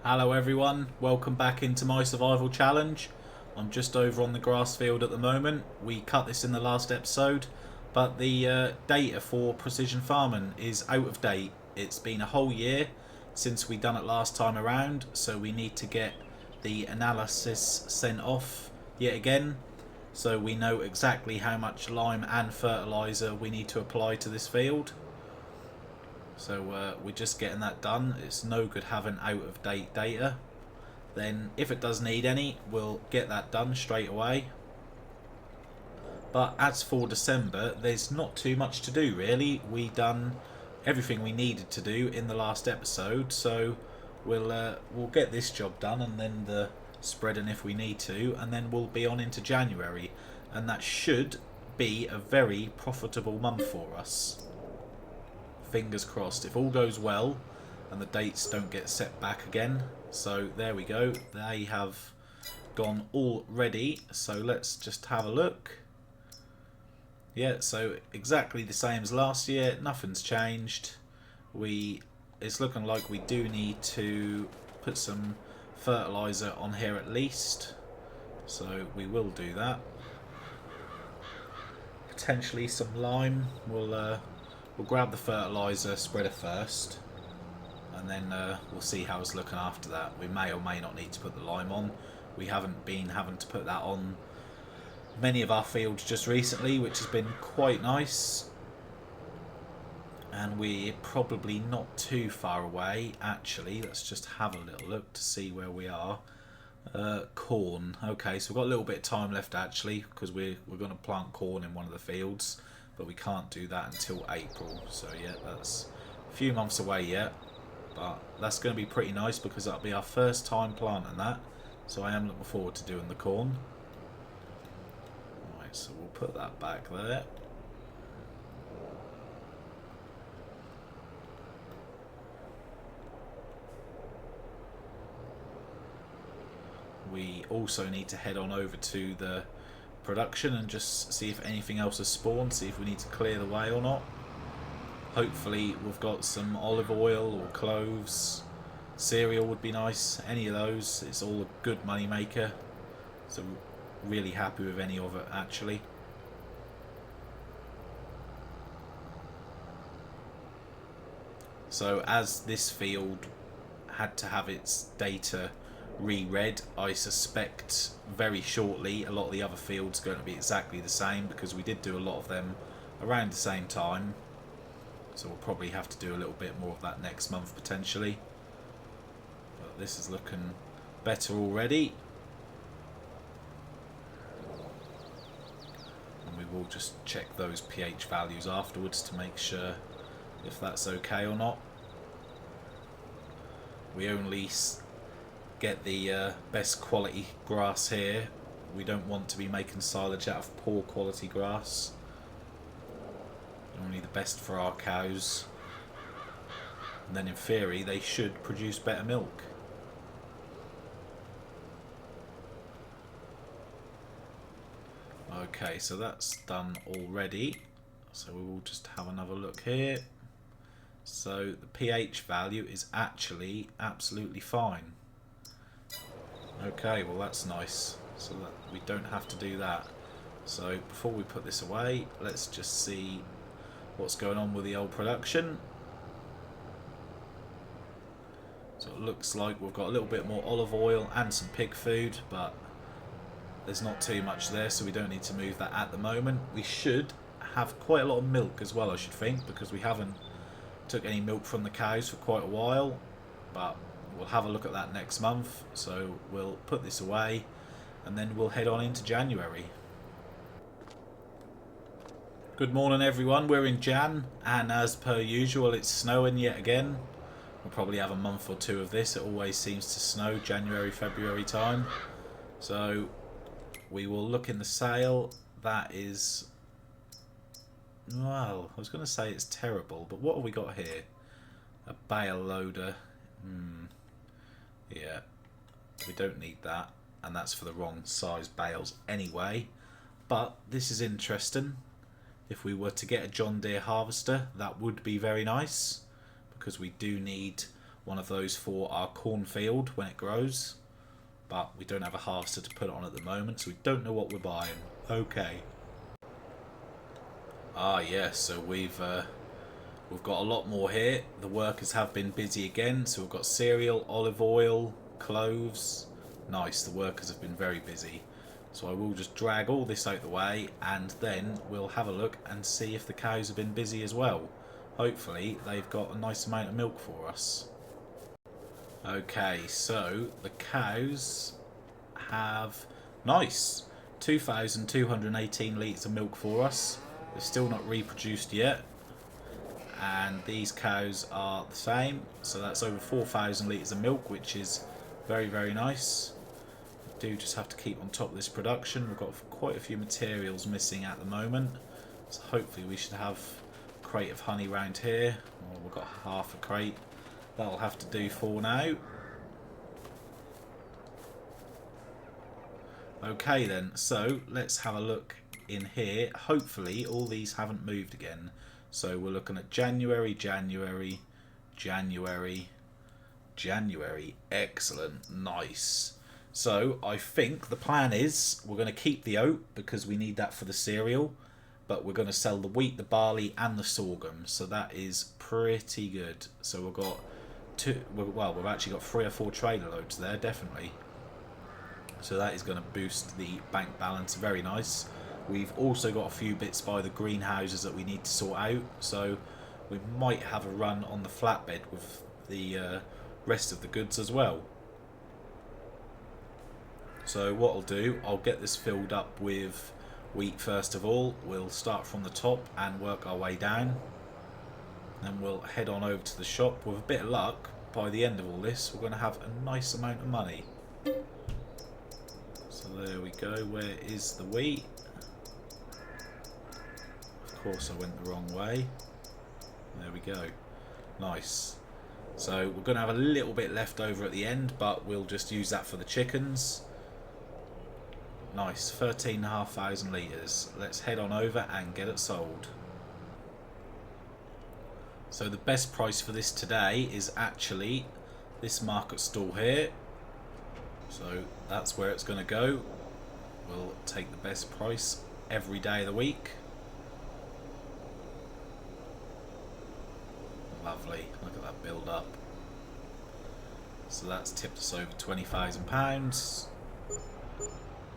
Hello everyone, welcome back into my survival challenge. I'm just over on the grass field at the moment. We cut this in the last episode, but the data for precision farming is out of date. It's been a whole year since we done it last time around, so we need to get the analysis sent off yet again, so we know exactly how much lime and fertilizer we need to apply to this field. So we're just getting that done. It's no good having out of date data. Then if it does need any, we'll get that done straight away. But as for December, there's not too much to do really. We done everything we needed to do in the last episode, so we'll get this job done and then the spreading if we need to, and then we'll be on into January, and that should be a very profitable month for us. Fingers crossed, if all goes well and the dates don't get set back again. So there we go, they have gone already, so let's just have a look. Yeah, so exactly the same as last year, nothing's changed. It's looking like we do need to put some fertilizer on here at least, so we will do that. Potentially some lime. We'll grab the fertilizer spreader first, and then we'll see how it's looking after that. We may or may not need to put the lime on. We haven't been having to put that on many of our fields just recently, which has been quite nice. And we're probably not too far away actually. Let's just have a little look to see where we are. Corn. Okay, so we've got a little bit of time left actually, because we're going to plant corn in one of the fields, but we can't do that until April. So yeah, that's a few months away yet, but that's going to be pretty nice because that'll be our first time planting that. So I am looking forward to doing the corn. Right, so we'll put that back there. We also need to head on over to the production and just see if anything else has spawned, see if we need to clear the way or not. Hopefully we've got some olive oil or cloves. Cereal would be nice, any of those. It's all a good money maker, so really happy with any of it actually. So as this field had to have its data reread, I suspect very shortly a lot of the other fields are going to be exactly the same, because we did do a lot of them around the same time. So we'll probably have to do a little bit more of that next month potentially. But this is looking better already. And we will just check those pH values afterwards to make sure if that's okay or not. We only get the best quality grass here. We don't want to be making silage out of poor quality grass. Only the best for our cows, and then in theory they should produce better milk. Okay, so that's done already, so we will just have another look here. So the pH value is actually absolutely fine. Okay, well that's nice, so that we don't have to do that. So before we put this away, let's just see what's going on with the old production. So it looks like we've got a little bit more olive oil and some pig food, but there's not too much there, so we don't need to move that at the moment. We should have quite a lot of milk as well, I should think, because we haven't took any milk from the cows for quite a while, but we'll have a look at that next month. So we'll put this away and then we'll head on into January. Good morning everyone, we're in Jan, and as per usual it's snowing yet again. We'll probably have a month or two of this. It always seems to snow January, February time. So we will look in the sale. That is, well, I was going to say it's terrible, but what have we got here? A bale loader. Yeah, we don't need that, and that's for the wrong size bales anyway. But this is interesting. If we were to get a John Deere harvester, that would be very nice, because we do need one of those for our cornfield when it grows. But we don't have a harvester to put it on at the moment, so we don't know what we're buying. Okay. Ah yes, so we've got a lot more here. The workers have been busy again, so we've got cereal, olive oil, cloves. Nice, the workers have been very busy. So I will just drag all this out the way, and then we'll have a look and see if the cows have been busy as well. Hopefully they've got a nice amount of milk for us. Okay, so the cows have, nice, 2,218 litres of milk for us. They're still not reproduced yet. And these cows are the same, so that's over 4,000 litres of milk, which is very, very nice. We do just have to keep on top of this production. We've got quite a few materials missing at the moment, so hopefully we should have a crate of honey round here. Well, we've got half a crate. That'll have to do for now. Okay then, so let's have a look in here. Hopefully all these haven't moved again. So we're looking at January, January, January, January. Excellent, nice. So I think the plan is we're going to keep the oat because we need that for the cereal, but we're going to sell the wheat, the barley and the sorghum. So that is pretty good. So we've got we've actually got 3 or 4 trailer loads there, definitely. So that is going to boost the bank balance, very nice. We've also got a few bits by the greenhouses that we need to sort out, so we might have a run on the flatbed with the rest of the goods as well. So what I'll do, I'll get this filled up with wheat first of all. We'll start from the top and work our way down. Then we'll head on over to the shop. With a bit of luck, by the end of all this, we're going to have a nice amount of money. So there we go. Where is the wheat? Of course I went the wrong way. There we go. Nice. So we're going to have a little bit left over at the end, but we'll just use that for the chickens. Nice. 13,500 litres. Let's head on over and get it sold. So the best price for this today is actually this market stall here. So that's where it's going to go. We'll take the best price every day of the week. Lovely, look at that build up. So that's tipped us over £20,000,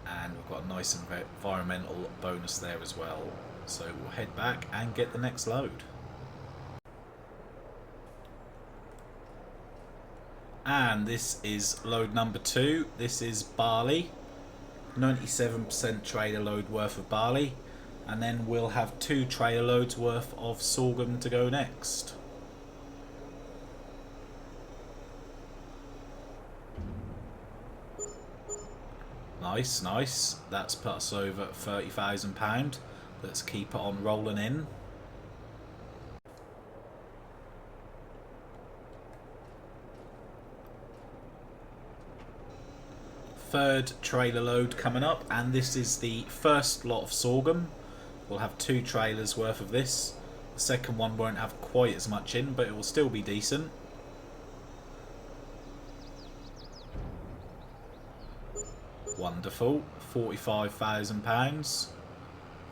and we've got a nice environmental bonus there as well. So we'll head back and get the next load. And this is load number 2. This is barley, 97% trailer load worth of barley, and then we'll have 2 trailer loads worth of sorghum to go next. Nice, nice. That's put us over £30,000. Let's keep it on rolling in. Third trailer load coming up, and this is the first lot of sorghum. We'll have 2 trailers worth of this. The second one won't have quite as much in, but it will still be decent. Wonderful. £45,000.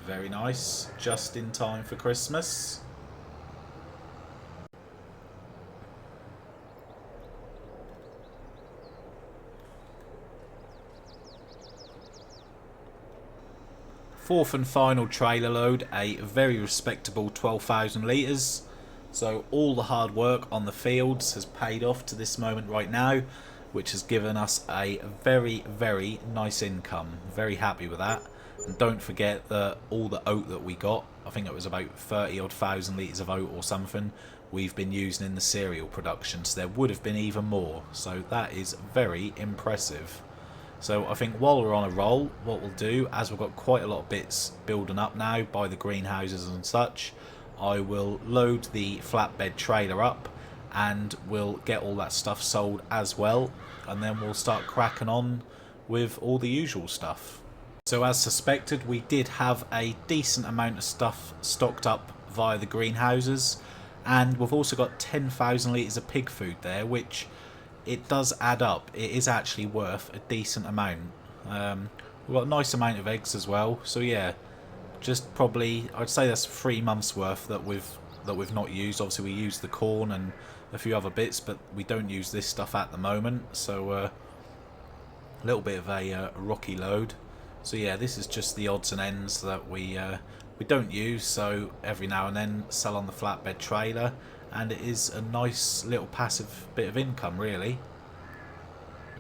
Very nice. Just in time for Christmas. Fourth and final trailer load, a very respectable 12,000 litres. So all the hard work on the fields has paid off to this moment right now, which has given us a very, very nice income. Very happy with that. And don't forget that all the oat that we got, I think it was about 30,000 litres of oat or something, we've been using in the cereal production. So there would have been even more. So that is very impressive. So I think while we're on a roll, what we'll do, as we've got quite a lot of bits building up now by the greenhouses and such, I will load the flatbed trailer up and we'll get all that stuff sold as well, and then we'll start cracking on with all the usual stuff. So as suspected, we did have a decent amount of stuff stocked up via the greenhouses, And we've also got 10,000 litres of pig food there, which it does add up. It is actually worth a decent amount. We've got a nice amount of eggs as well, so yeah, just probably I'd say that's 3 months worth that we've not used. Obviously we use the corn and a few other bits, but we don't use this stuff at the moment, so a little bit of a rocky load. So yeah, this is just the odds and ends that we don't use, so every now and then sell on the flatbed trailer, and it is a nice little passive bit of income really.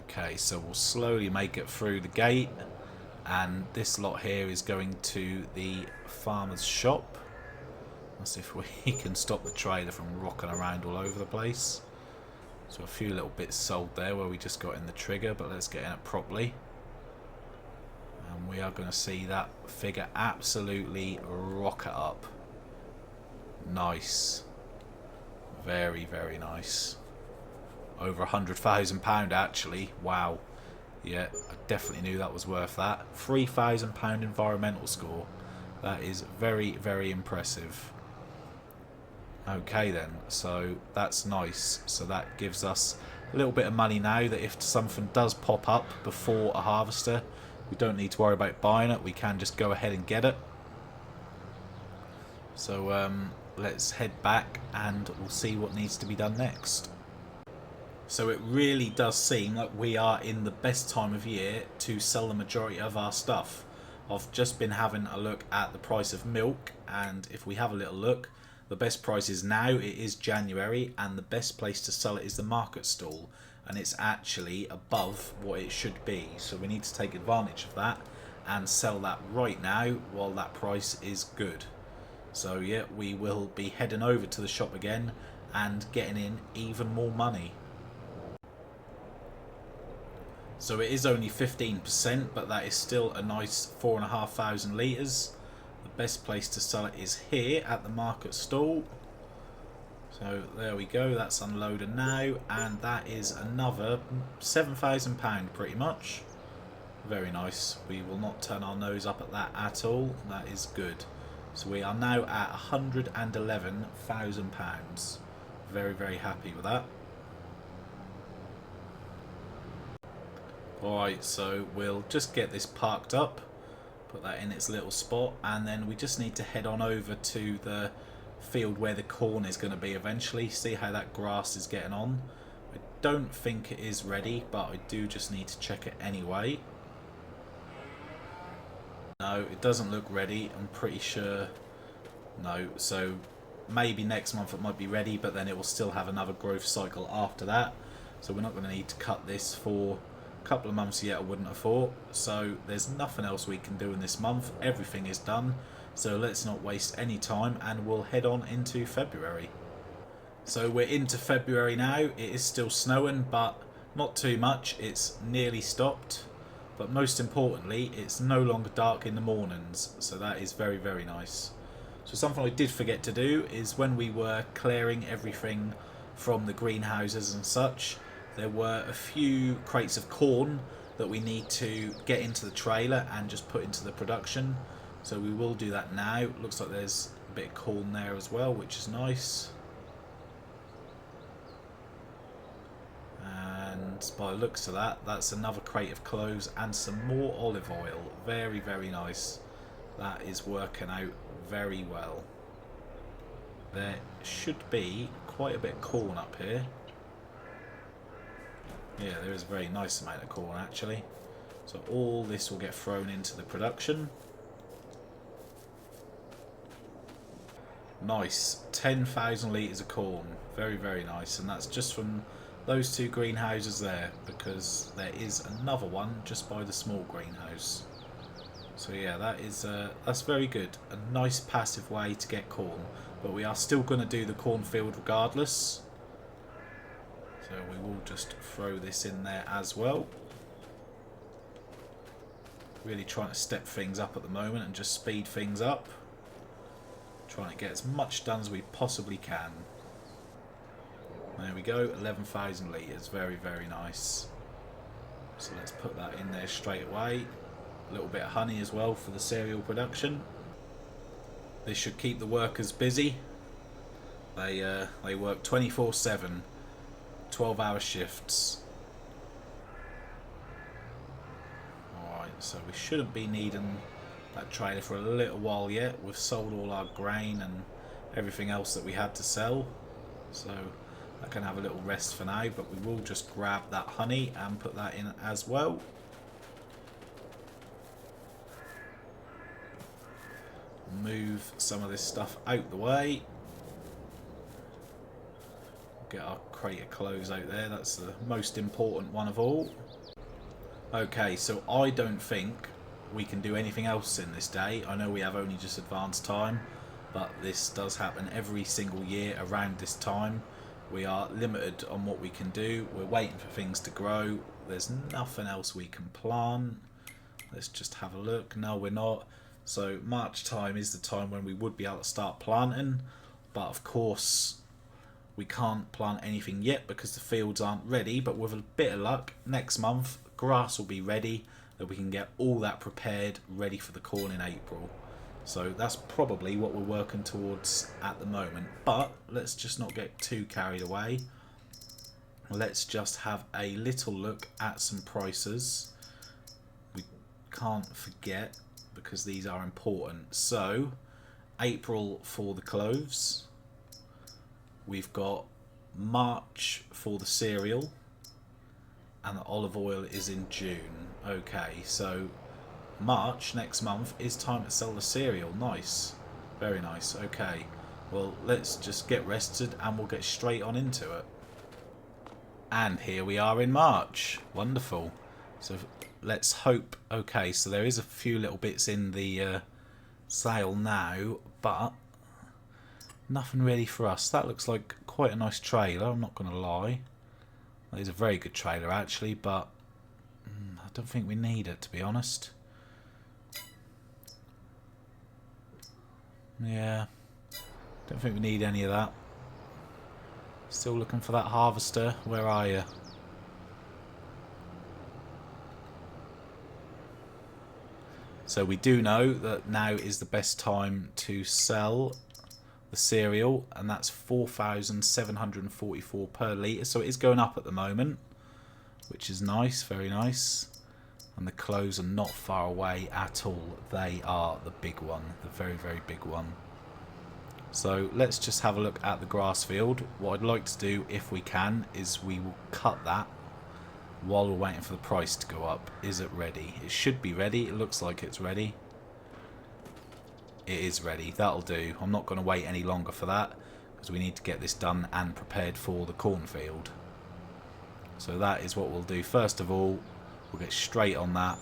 Okay, so we'll slowly make it through the gate, and this lot here is going to the farmer's shop. Let's see if we can stop the trailer from rocking around all over the place. So a few little bits sold there where we just got in the trigger, but let's get in it properly. And we are going to see that figure absolutely rocket up. Nice. Very, very nice. Over £100,000 actually. Wow. Yeah, I definitely knew that was worth that. £3,000 environmental score. That is very, very impressive. Okay then, so that's nice. So that gives us a little bit of money now that if something does pop up before a harvester, we don't need to worry about buying it. We can just go ahead and get it. So let's head back and we'll see what needs to be done next. So it really does seem like we are in the best time of year to sell the majority of our stuff. I've just been having a look at the price of milk, and if we have a little look, the best price is now. It is January, and the best place to sell it is the market stall, and it's actually above what it should be. So we need to take advantage of that and sell that right now while that price is good. So yeah, we will be heading over to the shop again and getting in even more money. So it is only 15%, but that is still a nice 4,500 litres. The best place to sell it is here at the market stall. So there we go, that's unloaded now, and that is another £7,000 pretty much. Very nice. We will not turn our nose up at that at all. That is good. So we are now at £111,000. Very, very happy with that. Alright, so we'll just get this parked up, put that in its little spot, and then we just need to head on over to the field where the corn is going to be eventually, see how that grass is getting on. I don't think it is ready, but I do just need to check it anyway. No, it doesn't look ready, I'm pretty sure. No, so maybe next month it might be ready, but then it will still have another growth cycle after that. So we're not going to need to cut this for a couple of months yet, I wouldn't have thought. So there's nothing else we can do in this month. Everything is done. So let's not waste any time and we'll head on into February. So we're into February now. It is still snowing, but not too much. It's nearly stopped. But most importantly, it's no longer dark in the mornings. So that is very, very nice. So something I did forget to do is when we were clearing everything from the greenhouses and such, there were a few crates of corn that we need to get into the trailer and just put into the production. So we will do that now. Looks like there's a bit of corn there as well, which is nice. And by the looks of that, that's another crate of cloves and some more olive oil. Very, very nice. That is working out very well. There should be quite a bit of corn up here. Yeah, there is a very nice amount of corn actually. So all this will get thrown into the production. Nice, 10,000 litres of corn. Very, very nice. And that's just from those two greenhouses there, because there is another one just by the small greenhouse. So yeah, that's very good. A nice passive way to get corn. But we are still going to do the cornfield regardless. So we will just throw this in there as well. Really trying to step things up at the moment and just speed things up. Trying to get as much done as we possibly can. There we go, 11,000 litres, very, very nice. So let's put that in there straight away. A little bit of honey as well for the cereal production. This should keep the workers busy. They work 24/7, 12-hour shifts. Alright, so we shouldn't be needing that trailer for a little while yet. We've sold all our grain and everything else that we had to sell, so I can have a little rest for now, but we will just grab that honey and put that in as well. Move some of this stuff out the way. Get our crate of clothes out there. That's the most important one of all. Okay, so I don't think we can do anything else in this day. I know we have only just advanced time, but this does happen every single year around this time. We are limited on what we can do. We're waiting for things to grow. There's nothing else we can plant. Let's just have a look. No, we're not. So March time is the time when we would be able to start planting, but of course we can't plant anything yet because the fields aren't ready. But with a bit of luck, next month grass will be ready, that we can get all that prepared, ready for the corn in April. So that's probably what we're working towards at the moment. But let's just not get too carried away. Let's just have a little look at some prices. We can't forget, because these are important. So April for the cloves, we've got March for the cereal, and the olive oil is in June. Okay, so March next month is time to sell the cereal. Nice, very nice. Okay, well, let's just get rested and we'll get straight on into it. And here we are in March. Wonderful. So let's hope. Okay, so there is a few little bits in the sale now, but nothing really for us. That looks like quite a nice trailer, I'm not going to lie. That is a very good trailer actually, but I don't think we need it, to be honest. Yeah, don't think we need any of that. Still looking for that harvester. Where are you? So we do know that now is the best time to sell the cereal, and that's 4,744 per litre. So it is going up at the moment, which is nice, very nice. And the clothes are not far away at all. They are the big one, the very, very big one. So let's just have a look at the grass field. What I'd like to do, if we can, is we will cut that while we're waiting for the price to go up. Is it ready? It should be ready. It looks like it's ready. It is ready. That'll do. I'm not going to wait any longer for that, because we need to get this done and prepared for the cornfield. So that is what we'll do. First of all, we'll get straight on that.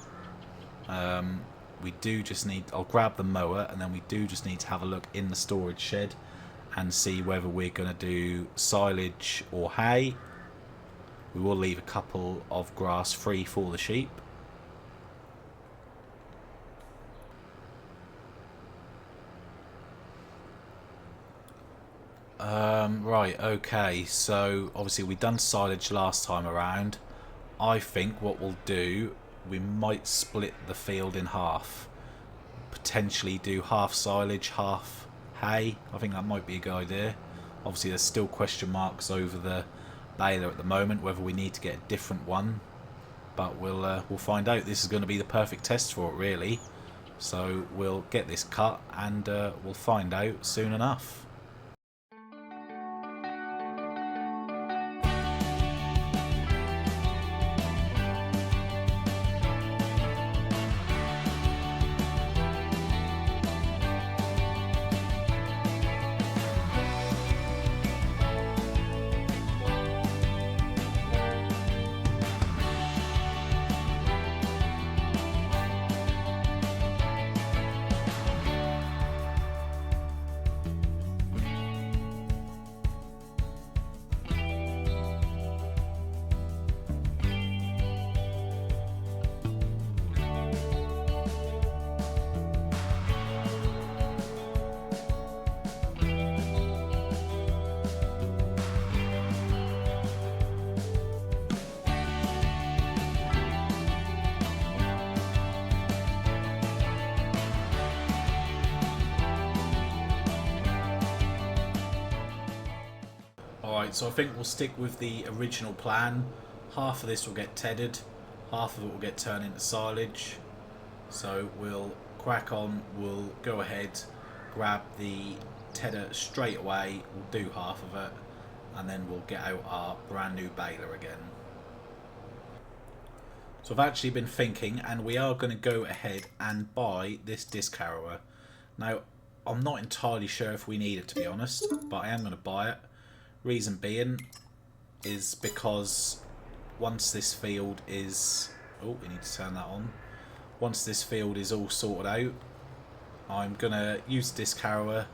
We do just need, I'll grab the mower, and then we do just need to have a look in the storage shed and see whether we're going to do silage or hay. We will leave a couple of grass free for the sheep. Right, okay, so obviously we done silage last time around. I think what we'll do, we might split the field in half. Potentially do half silage, half hay. I think that might be a good idea. Obviously there's still question marks over the baler at the moment, whether we need to get a different one. But we'll find out. This is going to be the perfect test for it, really. So we'll get this cut and we'll find out soon enough. Right, so I think we'll stick with the original plan. Half of this will get tedded, half of it will get turned into silage. So we'll crack on, we'll go ahead, grab the tedder straight away, we'll do half of it, and then we'll get out our brand new baler again. So I've actually been thinking, and we are going to go ahead and buy this disc harrower. Now, I'm not entirely sure if we need it, to be honest, but I am going to buy it. Reason being is because once this field is... Oh, we need to turn that on. Once this field is all sorted out, I'm going to use the disc harrower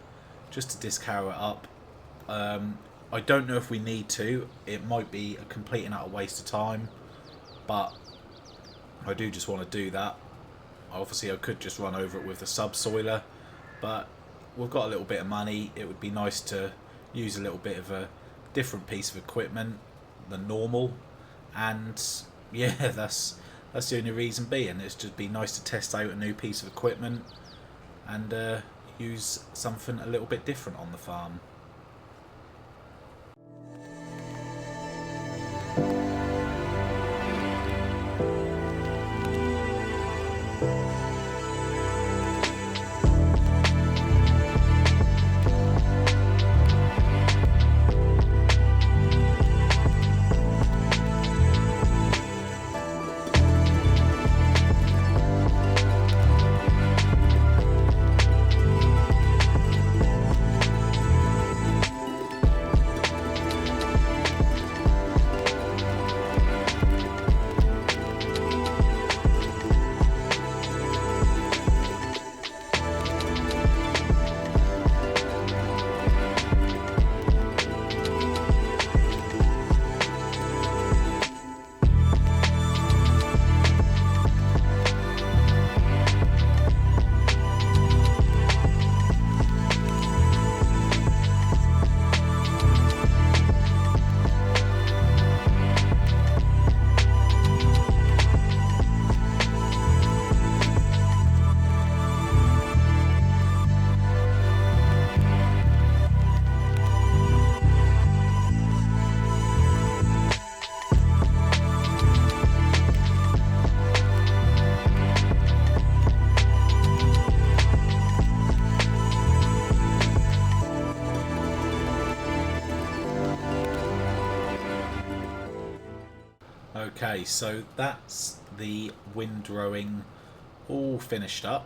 just to disc harrow it up. I don't know if we need to. It might be a complete and utter waste of time, but I do just want to do that. Obviously, I could just run over it with the subsoiler, but we've got a little bit of money. It would be nice to use a little bit of a different piece of equipment than normal, and yeah, that's the only reason being. It's just be nice to test out a new piece of equipment and use something a little bit different on the farm. Okay, so that's the windrowing all finished up.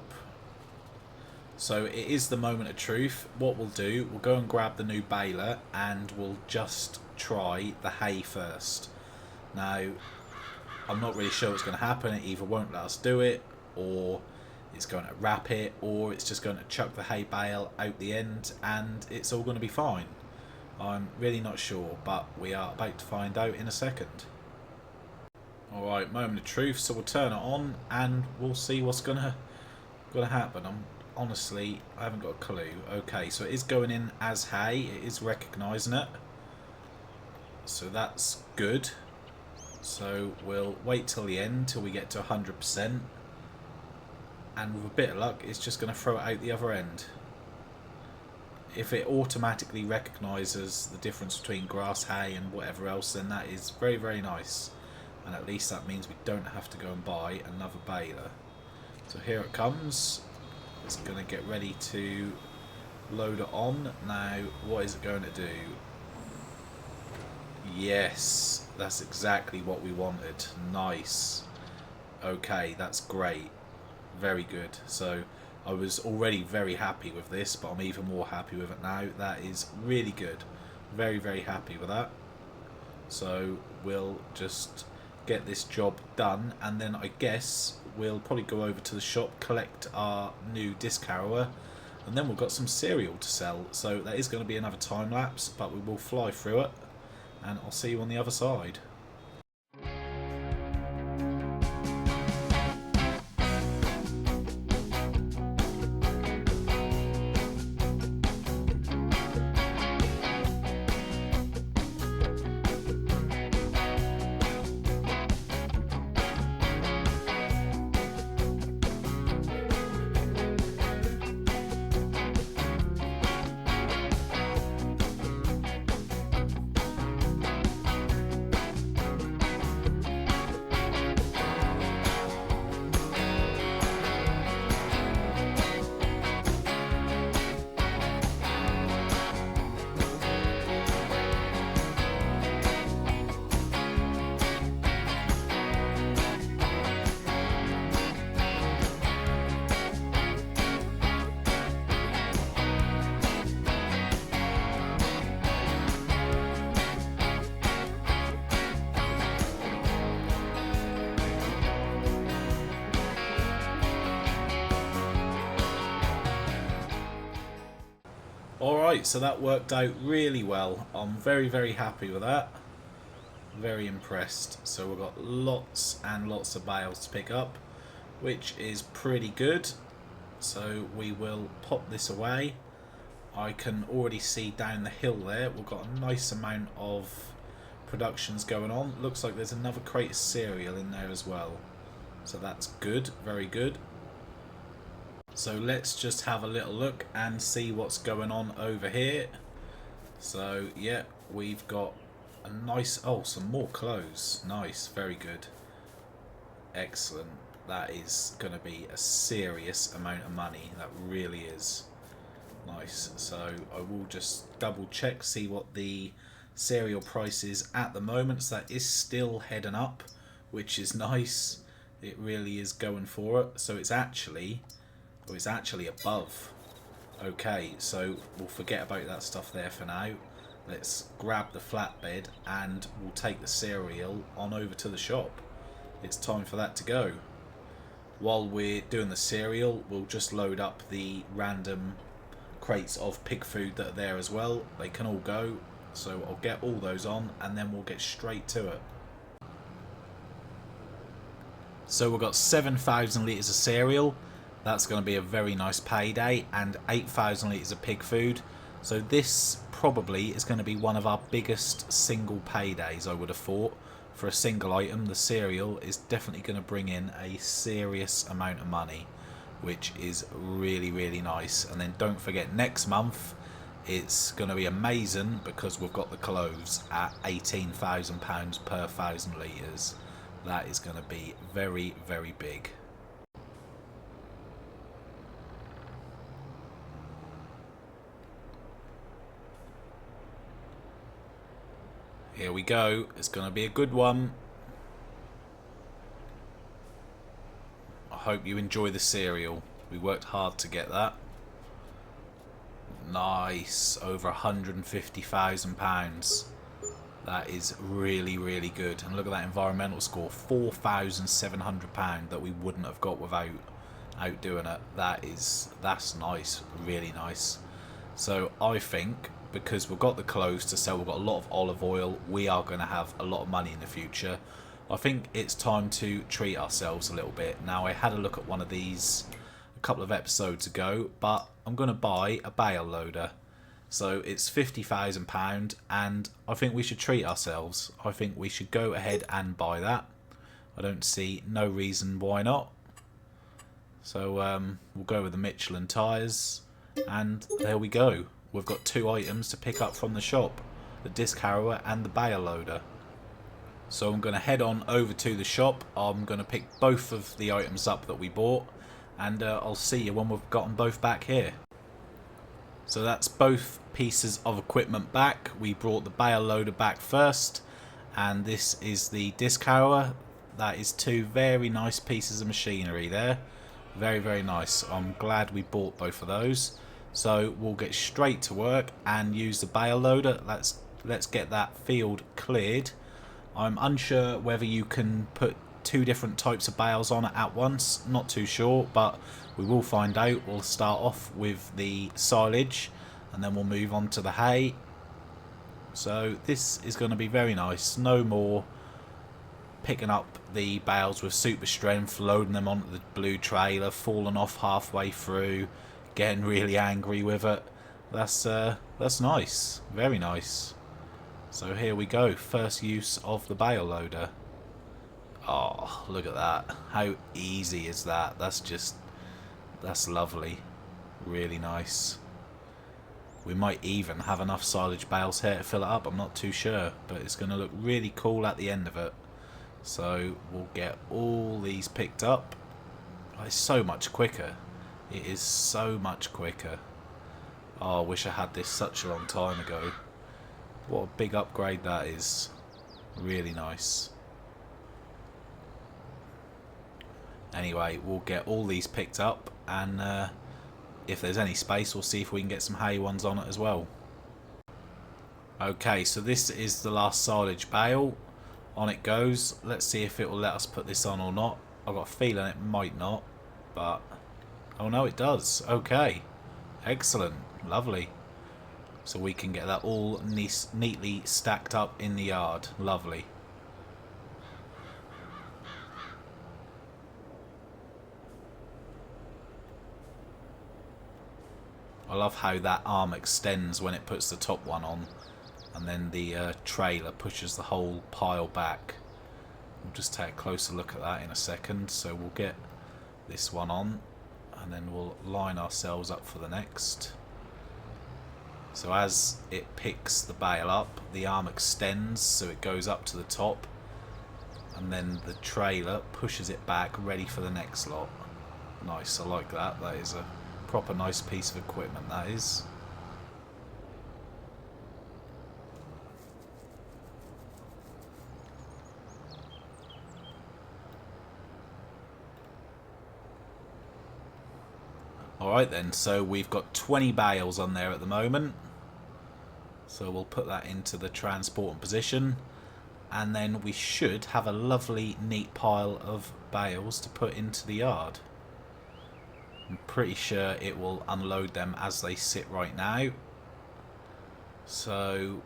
So it is the moment of truth. What we'll do, we'll go and grab the new baler and we'll just try the hay first. Now, I'm not really sure what's going to happen. It either won't let us do it, or it's going to wrap it, or it's just going to chuck the hay bale out the end and it's all going to be fine. I'm really not sure, but we are about to find out in a second. Alright, moment of truth, so we'll turn it on and we'll see what's gonna happen. Honestly, I haven't got a clue. Okay, so it is going in as hay, it is recognising it. So that's good. So we'll wait till the end, till we get to 100%. And with a bit of luck, it's just going to throw it out the other end. If it automatically recognises the difference between grass, hay and whatever else, then that is very, very nice. And at least that means we don't have to go and buy another baler. So here it comes. It's going to get ready to load it on. Now, what is it going to do? Yes, that's exactly what we wanted. Nice. Okay, that's great. Very good. So I was already very happy with this, but I'm even more happy with it now. That is really good. Very, very happy with that. So we'll just get this job done, and then I guess we'll probably go over to the shop, collect our new disc harrower, and then we've got some cereal to sell. So that is going to be another time lapse, but we will fly through it, and I'll see you on the other side. Right, so that worked out really well. I'm very, very happy with that. Very impressed. So we've got lots and lots of bales to pick up, which is pretty good. So we will pop this away. I can already see down the hill there we've got a nice amount of productions going on. Looks like there's another crate of cereal in there as well. So that's good, very good. So let's just have a little look and see what's going on over here. So yeah, we've got a nice, oh, some more clothes. Nice, very good. Excellent. That is going to be a serious amount of money. That really is. Nice. So I will just double check, see what the cereal price is at the moment. So that is still heading up, which is nice. It really is going for it. So it's actually above. Okay, so we'll forget about that stuff there for now. Let's grab the flatbed and we'll take the cereal on over to the shop. It's time for that to go. While we're doing the cereal, we'll just load up the random crates of pig food that are there as well. They can all go, so I'll get all those on and then we'll get straight to it. So we've got 7,000 litres of cereal. That's going to be a very nice payday, and 8,000 litres of pig food. So this probably is going to be one of our biggest single paydays, I would have thought. For a single item, the cereal is definitely going to bring in a serious amount of money, which is really, really nice. And then don't forget, next month it's going to be amazing because we've got the clothes at £18,000 per 1,000 litres. That is going to be very, very big. Here we go. It's going to be a good one. I hope you enjoy the cereal. We worked hard to get that. Nice. Over £150,000. That is really, really good. And look at that environmental score. £4,700 that we wouldn't have got without doing it. That's nice. Really nice. So I think, because we've got the clothes to sell, we've got a lot of olive oil, we are going to have a lot of money in the future. I think it's time to treat ourselves a little bit. Now, I had a look at one of these a couple of episodes ago, but I'm going to buy a bale loader. So it's £50,000 and I think we should treat ourselves. I think we should go ahead and buy that. I don't see no reason why not. So we'll go with the Michelin tyres, and there we go. We've got two items to pick up from the shop, the disc harrower and the bale loader. So I'm going to head on over to the shop. I'm going to pick both of the items up that we bought, and I'll see you when we've got them both back here. So that's both pieces of equipment back. We brought the bale loader back first, and this is the disc harrower. That is two very nice pieces of machinery there. Very, very nice. I'm glad we bought both of those. So we'll get straight to work and use the bale loader. Let's get that field cleared. I'm unsure whether you can put two different types of bales on it at once. Not too sure, but we will find out. We'll start off with the silage and then we'll move on to the hay. So this is going to be very nice. No more picking up the bales with super strength, loading them onto the blue trailer, falling off halfway through, getting really angry with it. That's nice, very nice. So here we go, first use of the bale loader. Oh, look at that, how easy is that? That's lovely, really nice. We might even have enough silage bales here to fill it up, I'm not too sure, but it's going to look really cool at the end of it. So we'll get all these picked up. It's so much quicker. It is so much quicker. Oh, I wish I had this such a long time ago. What a big upgrade that is. Really nice. Anyway, we'll get all these picked up, and if there's any space, we'll see if we can get some hay ones on it as well. Okay, so this is the last silage bale. On it goes. Let's see if it will let us put this on or not. I've got a feeling it might not, but oh no, it does. Okay, excellent, lovely. so we can get that all neatly stacked up in the yard. Lovely. I love how that arm extends when it puts the top one on, and then the trailer pushes the whole pile back. We'll just take a closer look at that in a second. So we'll get this one on, and then we'll line ourselves up for the next. So as it picks the bale up, the arm extends so it goes up to the top, and then the trailer pushes it back ready for the next lot. Nice, I like that. That is a proper nice piece of equipment, that is. Alright then, so we've got 20 bales on there at the moment. So we'll put that into the transport position, and then we should have a lovely neat pile of bales to put into the yard. I'm pretty sure it will unload them as they sit right now. So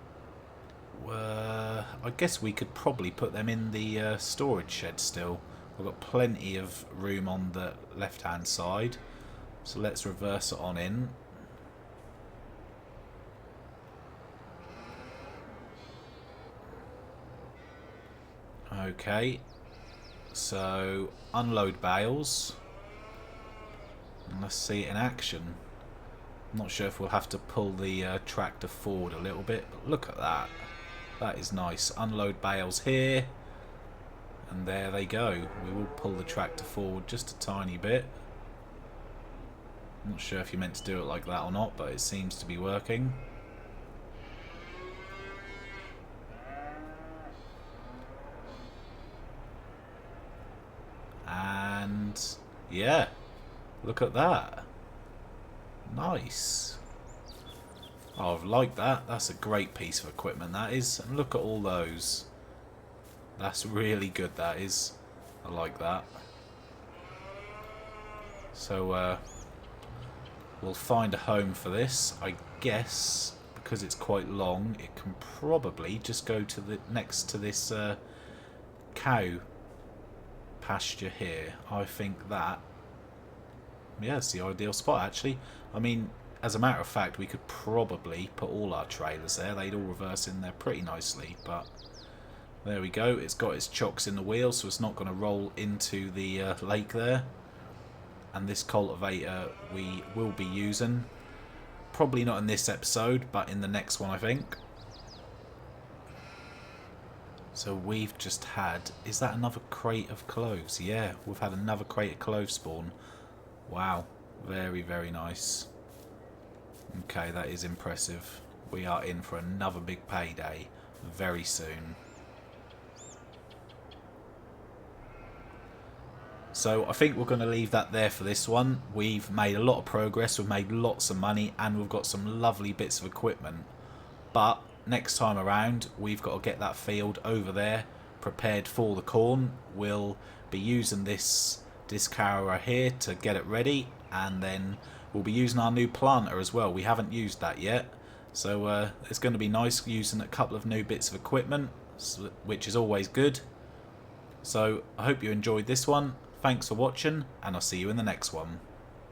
I guess we could probably put them in the storage shed still. We've got plenty of room on the left hand side. So let's reverse it on in. Okay, so unload bales. And let's see it in action. I'm not sure if we'll have to pull the tractor forward a little bit, but look at that. That is nice. Unload bales here, and there they go. We will pull the tractor forward just a tiny bit. I'm not sure if you're meant to do it like that or not, but it seems to be working. And yeah, look at that. Nice. Oh, I like that. That's a great piece of equipment, that is. And look at all those. That's really good, that is. I like that. So we'll find a home for this. I guess because it's quite long, it can probably just go to the next to this cow pasture here. I think that, yeah, it's the ideal spot actually. I mean, as a matter of fact, we could probably put all our trailers there. They'd all reverse in there pretty nicely, but there we go. It's got its chocks in the wheel, so it's not going to roll into the lake there. And this cultivator we will be using, probably not in this episode, but in the next one, I think. So we've just had, is that another crate of cloves? Yeah, we've had another crate of clove spawn. Wow, very, very nice. Okay, that is impressive. We are in for another big payday very soon. So I think we're going to leave that there for this one. We've made a lot of progress, we've made lots of money, and we've got some lovely bits of equipment. But next time around, we've got to get that field over there prepared for the corn. We'll be using this carrower here to get it ready, and then we'll be using our new planter as well. We haven't used that yet, so it's going to be nice using a couple of new bits of equipment, which is always good. So I hope you enjoyed this one. Thanks for watching, and I'll see you in the next one.